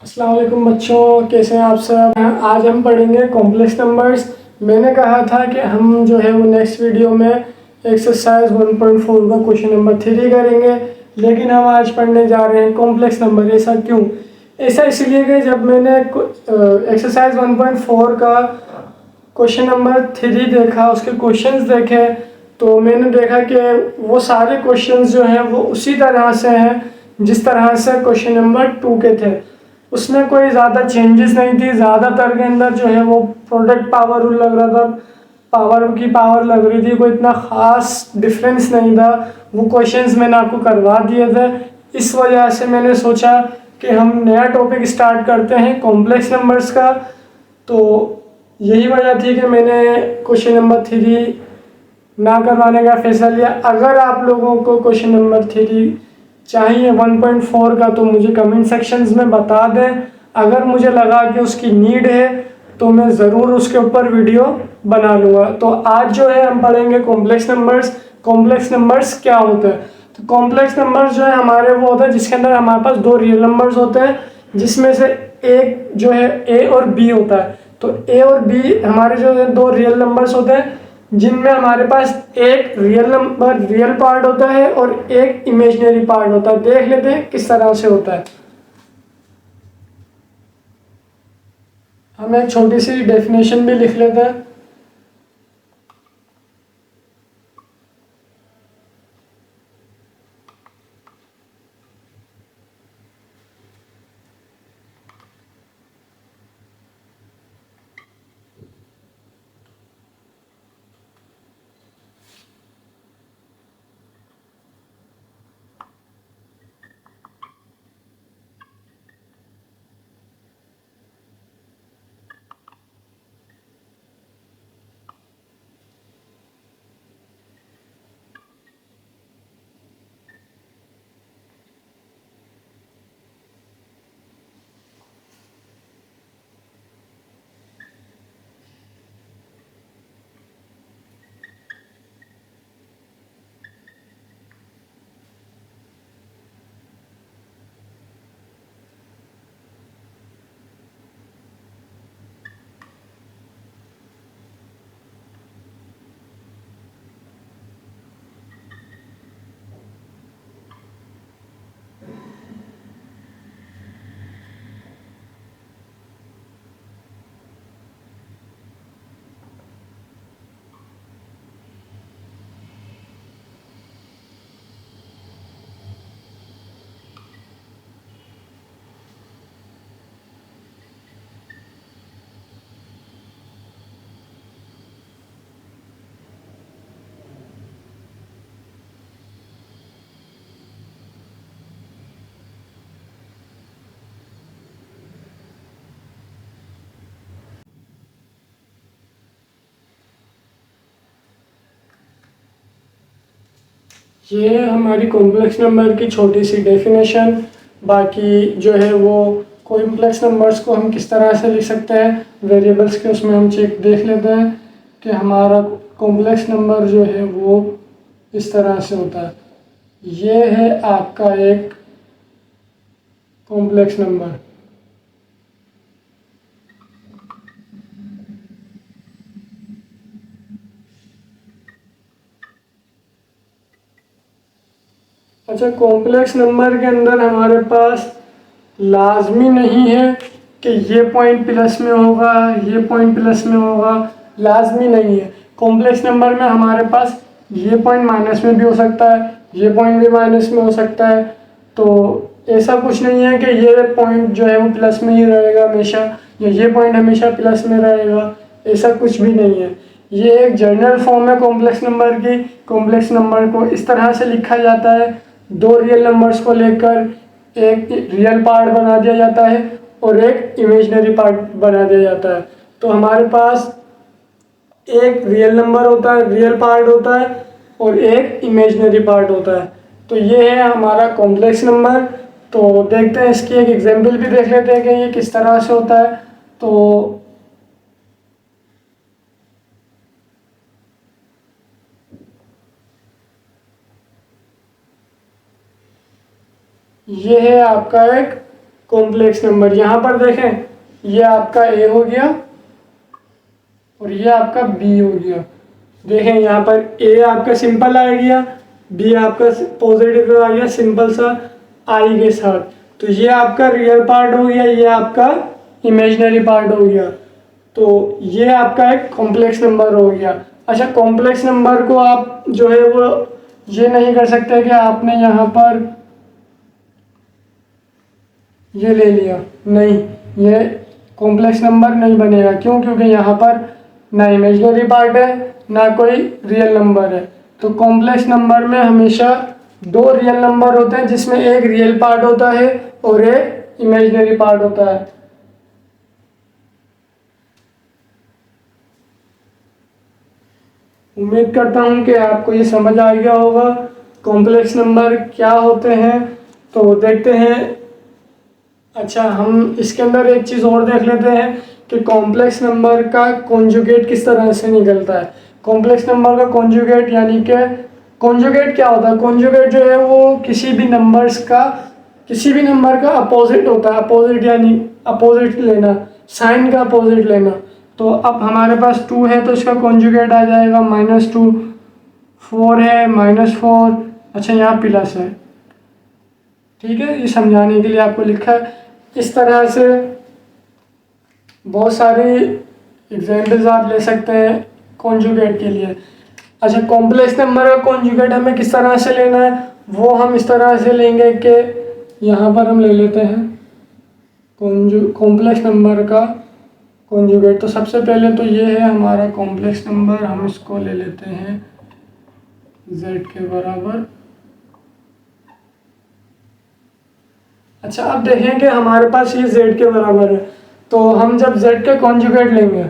अस्सलाम वालेकुम बच्चों, कैसे हैं आप सब। आज हम पढ़ेंगे कॉम्प्लेक्स नंबर्स। मैंने कहा था कि हम जो है वो नेक्स्ट वीडियो में एक्सरसाइज 1.4 का क्वेश्चन नंबर 3 करेंगे, लेकिन हम आज पढ़ने जा रहे हैं कॉम्प्लेक्स नंबर। ऐसा क्यों? ऐसा इसलिए कि जब मैंने एक्सरसाइज 1.4 का क्वेश्चन नंबर 3 देखा, उसके क्वेश्चंस देखे, तो मैंने देखा कि वो सारे क्वेश्चंस जो हैं वो उसी तरह से हैं जिस तरह से क्वेश्चन नंबर 2 के थे। उसमें कोई ज़्यादा चेंजेस नहीं थी। ज़्यादातर के अंदर जो है वो प्रोडक्ट पावर रूल लग रहा था, पावर की पावर लग रही थी, कोई इतना ख़ास डिफरेंस नहीं था। वो क्वेश्चंस मैंने आपको करवा दिए थे। इस वजह से मैंने सोचा कि हम नया टॉपिक स्टार्ट करते हैं कॉम्प्लेक्स नंबर्स का। तो यही वजह थी कि मैंने क्वेश्चन नंबर 3 ना करवाने का फैसला लिया। अगर आप लोगों को क्वेश्चन नंबर 3 चाहिए 1.4 का तो मुझे कमेंट सेक्शंस में बता दें। अगर मुझे लगा कि उसकी नीड है तो मैं ज़रूर उसके ऊपर वीडियो बना लूँगा। तो आज जो है हम पढ़ेंगे कॉम्प्लेक्स नंबर्स। कॉम्प्लेक्स नंबर्स क्या होते हैं? तो कॉम्प्लेक्स नंबर्स जो है हमारे वो होते हैं जिसके अंदर हमारे पास दो रियल नंबर्स होते हैं, जिसमें से एक जो है ए और बी होता है। तो ए और बी हमारे जो है दो रियल नंबर्स होते हैं, जिनमें हमारे पास एक रियल नंबर रियल पार्ट होता है और एक इमेजिनरी पार्ट होता है। देख लेते हैं किस तरह से होता है। हम एक छोटी सी डेफिनेशन भी लिख लेते हैं। ये है हमारी कॉम्प्लेक्स नंबर की छोटी सी डेफिनेशन। बाकी जो है वो कॉम्प्लेक्स नंबर्स को हम किस तरह से लिख सकते हैं वेरिएबल्स के, उसमें हम चेक देख लेते हैं कि हमारा कॉम्प्लेक्स नंबर जो है वो इस तरह से होता है। ये है आपका एक कॉम्प्लेक्स नंबर। अच्छा, कॉम्प्लेक्स नंबर के अंदर हमारे पास लाजमी नहीं है कि ये पॉइंट प्लस में होगा, ये पॉइंट प्लस में होगा, लाजमी नहीं है। कॉम्प्लेक्स नंबर में हमारे पास ये पॉइंट माइनस में भी हो सकता है, ये पॉइंट भी माइनस में हो सकता है। तो ऐसा कुछ नहीं है कि ये पॉइंट जो है वो प्लस में ही रहेगा हमेशा, या ये पॉइंट हमेशा प्लस में रहेगा, ऐसा कुछ भी नहीं है। ये एक जनरल फॉर्म है कॉम्प्लेक्स नंबर की। कॉम्प्लेक्स नंबर को इस तरह से लिखा जाता है, दो रियल नंबर्स को लेकर एक रियल पार्ट बना दिया जाता है और एक इमेजिनरी पार्ट बना दिया जाता है। तो हमारे पास एक रियल नंबर होता है, रियल पार्ट होता है, और एक इमेजिनरी पार्ट होता है। तो ये है हमारा कॉम्प्लेक्स नंबर। तो देखते हैं, इसकी एक एग्जांपल भी देख लेते हैं कि ये किस तरह से होता है। तो ये है आपका एक कॉम्प्लेक्स नंबर। यहाँ पर देखें, ये आपका ए हो गया और ये आपका बी हो गया। देखें यहाँ पर ए आपका सिंपल आ गया, बी आपका पॉजिटिव आ गया सिंपल सा आई के साथ। तो ये आपका रियल पार्ट हो गया, ये आपका इमेजिनरी पार्ट हो गया। तो ये आपका एक कॉम्प्लेक्स नंबर हो गया। अच्छा, कॉम्प्लेक्स नंबर को आप जो है वो ये नहीं कर सकते कि आपने यहाँ पर ये ले लिया, नहीं, ये कॉम्प्लेक्स नंबर नहीं बनेगा। क्यों? क्योंकि यहाँ पर ना इमेजिनरी पार्ट है ना कोई रियल नंबर है। तो कॉम्प्लेक्स नंबर में हमेशा दो रियल नंबर होते हैं, जिसमें एक रियल पार्ट होता है और एक इमेजिनरी पार्ट होता है। उम्मीद करता हूँ कि आपको ये समझ आ गया होगा कॉम्प्लेक्स नंबर क्या होते हैं। तो देखते हैं। अच्छा, हम इसके अंदर एक चीज़ और देख लेते हैं कि कॉम्प्लेक्स नंबर का कॉन्जुगेट किस तरह से निकलता है। कॉम्प्लेक्स नंबर का कॉन्जुगेट यानी कि कॉन्जुगेट क्या होता है? कॉन्जुगेट जो है वो किसी भी नंबर का अपोजिट होता है। अपोजिट यानी अपोजिट लेना, साइन का अपोजिट लेना। तो अब हमारे पास 2 है तो इसका कॉन्जुगेट आ जाएगा -2। 4 है -4। अच्छा, यहाँ प्लस है, ठीक है, ये समझाने के लिए आपको लिखा है। इस तरह से बहुत सारी एग्जाम्पल्स आप ले सकते हैं कॉन्जुगेट के लिए। अच्छा, कॉम्प्लेक्स नंबर का कॉन्जुगेट हमें किस तरह से लेना है वो हम इस तरह से लेंगे कि यहाँ पर हम ले लेते हैं कॉम्प्लेक्स नंबर का कॉन्जुगेट। तो सबसे पहले तो ये है हमारा कॉम्प्लेक्स नंबर, हम इसको ले लेते हैं z के बराबर। अच्छा, अब देखें कि हमारे पास ये z के बराबर है, तो हम जब z का कॉन्जुगेट लेंगे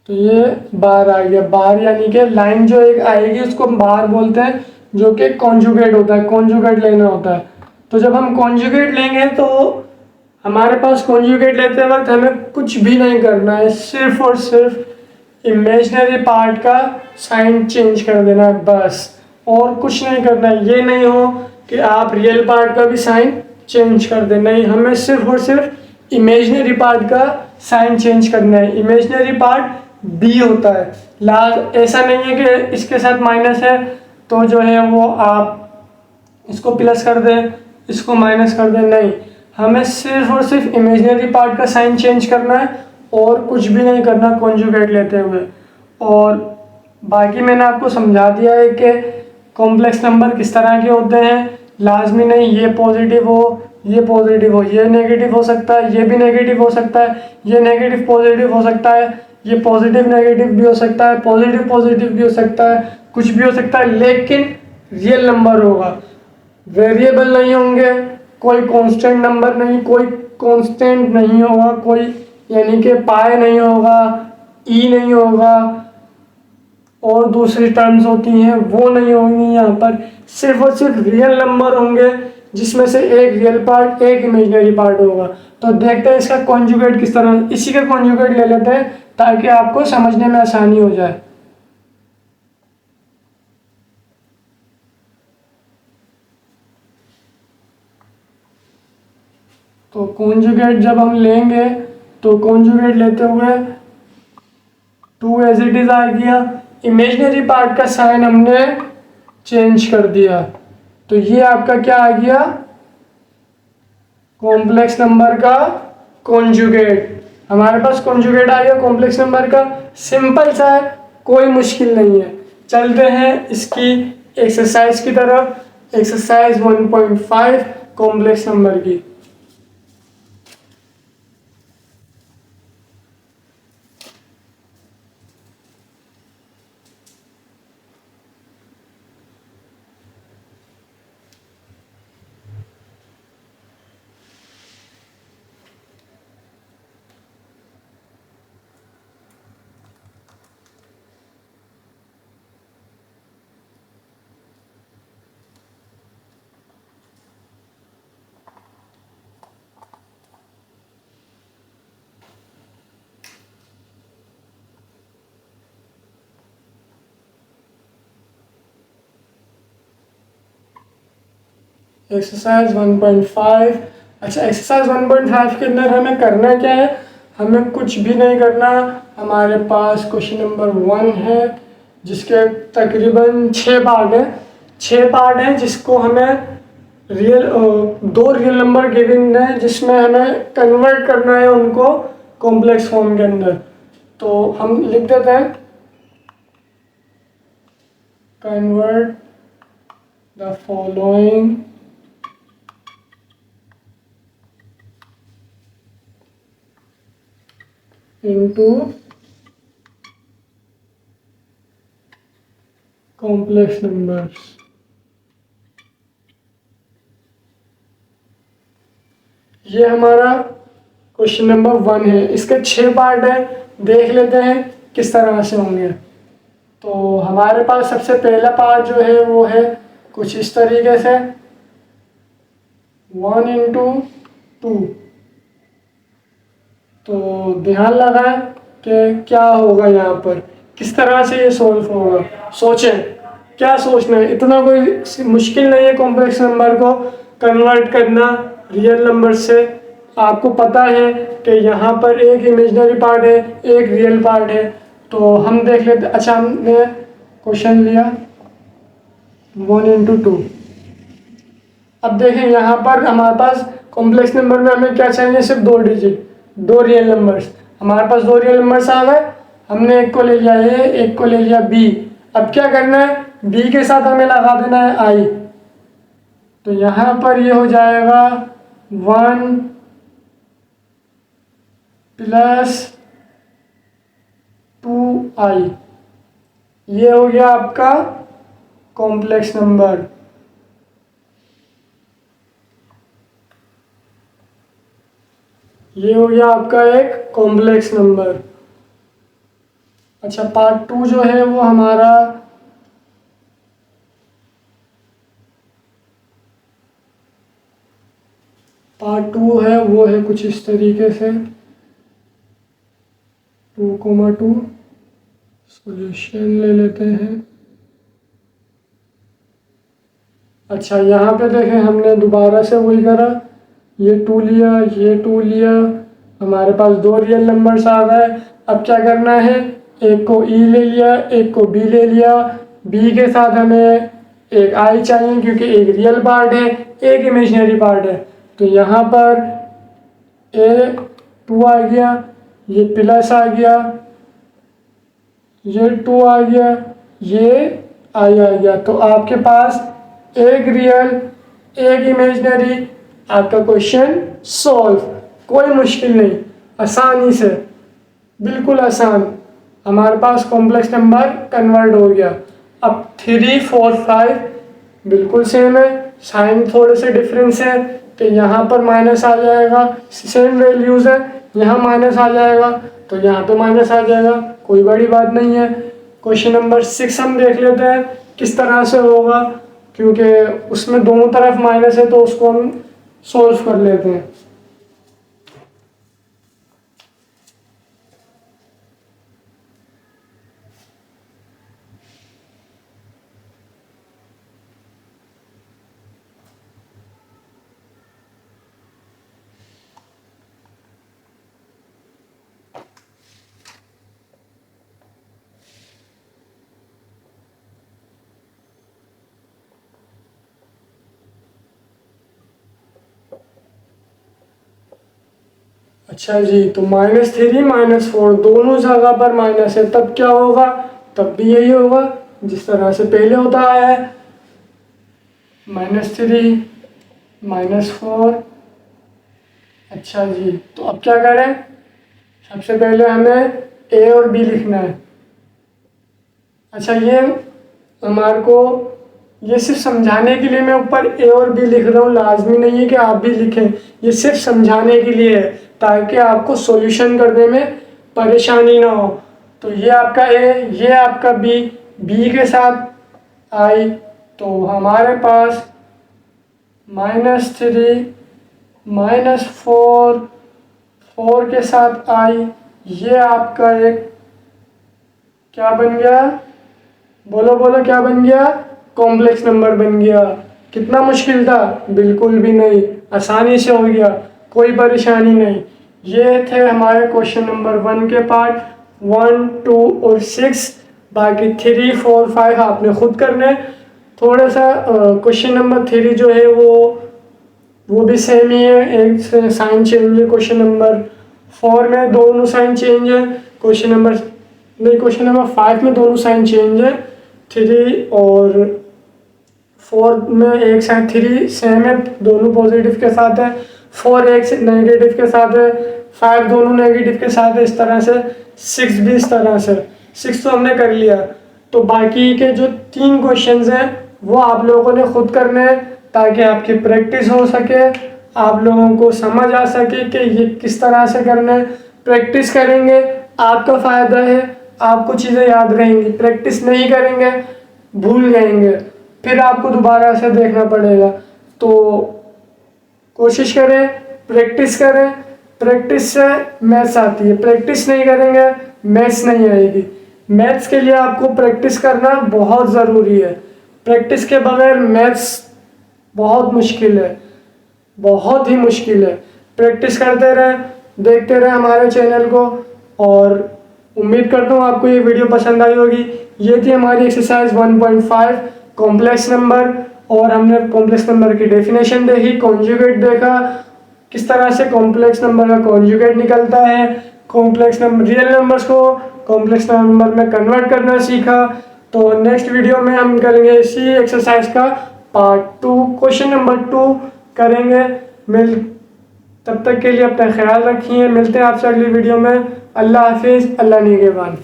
तो ये बार आ गया। बार यानी कि लाइन जो एक आएगी उसको हम बार बोलते हैं, जो कि कॉन्जुगेट होता है, कॉन्जुगेट लेना होता है। तो जब हम कॉन्जुगेट लेंगे तो हमारे पास कॉन्जुगेट लेते वक्त हमें कुछ भी नहीं करना है, सिर्फ और सिर्फ इमेजिनरी पार्ट का साइन चेंज कर देना है बस, और कुछ नहीं करना है। ये नहीं हो कि आप रियल पार्ट का भी साइन चेंज कर दें, नहीं, हमें सिर्फ और सिर्फ इमेजिनरी पार्ट का साइन चेंज करना है। इमेजिनरी पार्ट बी होता है लास्ट। ऐसा नहीं है कि इसके साथ माइनस है तो जो है वो आप इसको प्लस कर दें, इसको माइनस कर दें, नहीं, हमें सिर्फ और सिर्फ इमेजिनरी पार्ट का साइन चेंज करना है और कुछ भी नहीं करना कॉन्जुगेट लेते हुए। और बाकी मैंने आपको समझा दिया है कि कॉम्प्लेक्स नंबर किस तरह के होते हैं। लाजमी नहीं ये पॉजिटिव हो, ये पॉजिटिव हो, ये नेगेटिव हो सकता है, ये भी नेगेटिव हो सकता है, ये नेगेटिव पॉजिटिव हो सकता है, ये पॉजिटिव नेगेटिव भी हो सकता है, पॉजिटिव पॉजिटिव भी हो सकता है, कुछ भी हो सकता है, लेकिन रियल नंबर होगा। वेरिएबल नहीं होंगे, कोई कांस्टेंट नंबर नहीं, कोई कांस्टेंट नहीं होगा, कोई यानी कि पाई नहीं होगा, ई नहीं होगा, और दूसरी टर्म्स होती हैं वो नहीं होंगी। यहाँ पर सिर्फ और सिर्फ रियल नंबर होंगे, जिसमें से एक रियल पार्ट एक इमेजिनरी पार्ट होगा। तो देखते हैं इसका कॉन्जुगेट किस तरह, इसी का कॉन्जुगेट ले लेते हैं ताकि आपको समझने में आसानी हो जाए। तो कॉन्जुगेट जब हम लेंगे तो कॉन्जुगेट लेते हुए 2 एज इट इज आ गया, इमेजिनरी पार्ट का साइन हमने चेंज कर दिया, तो ये आपका क्या आ गया, कॉम्प्लेक्स नंबर का कॉन्जुगेट। हमारे पास कॉन्जुगेट आ गया कॉम्प्लेक्स नंबर का, सिंपल सा है, कोई मुश्किल नहीं है। चलते हैं इसकी एक्सरसाइज की तरफ, एक्सरसाइज 1.5 कॉम्प्लेक्स नंबर की। एक्सरसाइज 1.5 अच्छा, एक्सरसाइज 1.5 के अंदर हमें करना क्या है? हमें कुछ भी नहीं करना। हमारे पास क्वेश्चन नंबर 1 है जिसके तकरीबन 6 पार्ट हैं। 6 पार्ट हैं जिसको हमें दो रियल नंबर गिवन है जिसमें हमें कन्वर्ट करना है उनको कॉम्प्लेक्स फॉर्म के अंदर। तो हम लिख देते हैं convert the following into complex numbers। ये हमारा क्वेश्चन नंबर 1 है। इसके 6 पार्ट है, देख लेते हैं किस तरह से होंगे। तो हमारे पास सबसे पहला पार्ट जो है वो है कुछ इस तरीके से 1 into 2। तो ध्यान लगाएं कि क्या होगा यहाँ पर, किस तरह से ये सॉल्व होगा। सोचें, क्या सोचना है, इतना कोई मुश्किल नहीं है कॉम्प्लेक्स नंबर को कन्वर्ट करना रियल नंबर से। आपको पता है कि यहाँ पर एक इमेजिनरी पार्ट है, एक रियल पार्ट है। तो हम देख लेते। अच्छा, हमने क्वेश्चन लिया 1 into 2। अब देखें यहाँ पर हमारे पास कॉम्प्लेक्स नंबर में हमें क्या चाहिए? सिर्फ 2 डिजिट, 2 रियल नंबर्स। हमारे पास 2 रियल नंबर्स आ गए। हमने एक को ले लिया ए, एक को ले लिया बी। अब क्या करना है? बी के साथ हमें लगा देना है आई। तो यहाँ पर ये हो जाएगा 1 प्लस 2i। ये हो गया आपका कॉम्प्लेक्स नंबर। ये हो गया आपका एक कॉम्प्लेक्स नंबर। अच्छा, पार्ट 2 जो है वो हमारा पार्ट 2 है वो है कुछ इस तरीके से 2,2। सॉल्यूशन ले लेते हैं। अच्छा, यहाँ पे देखें हमने दोबारा से वही करा, ये 2 लिया, ये 2 लिया। हमारे पास 2 रियल नंबर्स आ गए। अब क्या करना है? एक को ई ले लिया, एक को बी ले लिया। बी के साथ हमें एक आई चाहिए क्योंकि एक रियल पार्ट है, एक इमेजिनरी पार्ट है। तो यहाँ पर ए 2 आ गया, ये प्लस आ गया, ये 2 आ गया, ये आई आ गया। तो आपके पास एक रियल, एक इमेजिनरी, आपका क्वेश्चन सॉल्व। कोई मुश्किल नहीं, आसानी से, बिल्कुल आसान। हमारे पास कॉम्प्लेक्स नंबर कन्वर्ट हो गया। अब 3, 4, 5 बिल्कुल सेम है, साइन थोड़े से डिफरेंस है। तो यहाँ पर माइनस आ जाएगा, सेम वैल्यूज़ है, यहाँ माइनस आ जाएगा तो यहाँ पे माइनस आ जाएगा, कोई बड़ी बात नहीं है। क्वेश्चन नंबर 6 हम देख लेते हैं किस तरह से होगा, क्योंकि उसमें दोनों तरफ माइनस है तो उसको हम सॉल्व कर लेते हैं। अच्छा जी, तो -3 -4 दोनों जगह पर माइनस है, तब क्या होगा? तब भी यही होगा जिस तरह से पहले होता आया है, -3 -4। अच्छा जी, तो अब क्या करें? सबसे पहले हमें ए और बी लिखना है। अच्छा, ये हमारे को ये सिर्फ समझाने के लिए मैं ऊपर ए और बी लिख रहा हूँ, लाजमी नहीं है कि आप भी लिखें। ये सिर्फ समझाने के लिए है ताकि आपको सॉल्यूशन करने में परेशानी ना हो। तो ये आपका ए, ये आपका बी, बी के साथ आई। तो हमारे पास -3 -4, 4 के साथ आई। ये आपका एक क्या बन गया? बोलो बोलो, क्या बन गया? कॉम्प्लेक्स नंबर बन गया। कितना मुश्किल था? बिल्कुल भी नहीं, आसानी से हो गया, कोई परेशानी नहीं। ये थे हमारे क्वेश्चन नंबर 1 के पार्ट 1, 2 और 6। बाकी 3, 4, 5 आपने खुद करने। थोड़ा सा क्वेश्चन नंबर 3 जो है वो भी सेम ही है, एक साइन चेंज है। क्वेश्चन नंबर 4 में दोनों साइन चेंज है। क्वेश्चन नंबर 5 में दोनों साइन चेंज है। 3 और 4 में एक साइन 3 सेम है, दोनों पॉजिटिव के साथ है। 4 एक नेगेटिव के साथ है। 5 दोनों नेगेटिव के साथ है। इस तरह से 6 भी इस तरह से। 6 तो हमने कर लिया, तो बाकी के जो 3 क्वेश्चंस हैं वो आप लोगों ने खुद करने हैं, ताकि आपकी प्रैक्टिस हो सके, आप लोगों को समझ आ सके कि ये किस तरह से करना है। प्रैक्टिस करेंगे आपका फ़ायदा है, आपको चीज़ें याद रहेंगी। प्रैक्टिस नहीं करेंगे भूल जाएंगे, फिर आपको दोबारा से देखना पड़ेगा। तो कोशिश करें, प्रैक्टिस करें। प्रैक्टिस से मैथ्स आती है, प्रैक्टिस नहीं करेंगे मैथ्स नहीं आएगी। मैथ्स के लिए आपको प्रैक्टिस करना बहुत ज़रूरी है। प्रैक्टिस के बगैर मैथ्स बहुत मुश्किल है, बहुत ही मुश्किल है। प्रैक्टिस करते रहें, देखते रहें हमारे चैनल को, और उम्मीद करता हूँ आपको ये वीडियो पसंद आई होगी। ये थी हमारी एक्सरसाइज 1.5 कॉम्प्लेक्स नंबर, और हमने कॉम्प्लेक्स नंबर की डेफिनेशन देखी, कॉन्जुगेट देखा, किस तरह से कॉम्प्लेक्स नंबर का कॉन्जुगेट निकलता है, कॉम्प्लेक्स नंबर रियल नंबर्स को कॉम्प्लेक्स नंबर में कन्वर्ट करना सीखा। तो नेक्स्ट वीडियो में हम करेंगे इसी एक्सरसाइज का पार्ट 2, क्वेश्चन नंबर 2 करेंगे। तब तक के लिए अपना ख्याल रखिए, मिलते हैं आपसे अगली वीडियो में। अल्लाह हाफिज़, अल्लाह निगहबान।